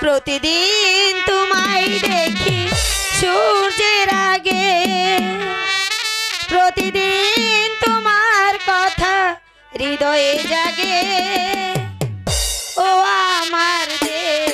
প্রতিদিন তোমায় দেখি সূর্যের আগে, প্রতিদিন তোমার কথা হৃদয়ে জাগে। ও আমার দেশ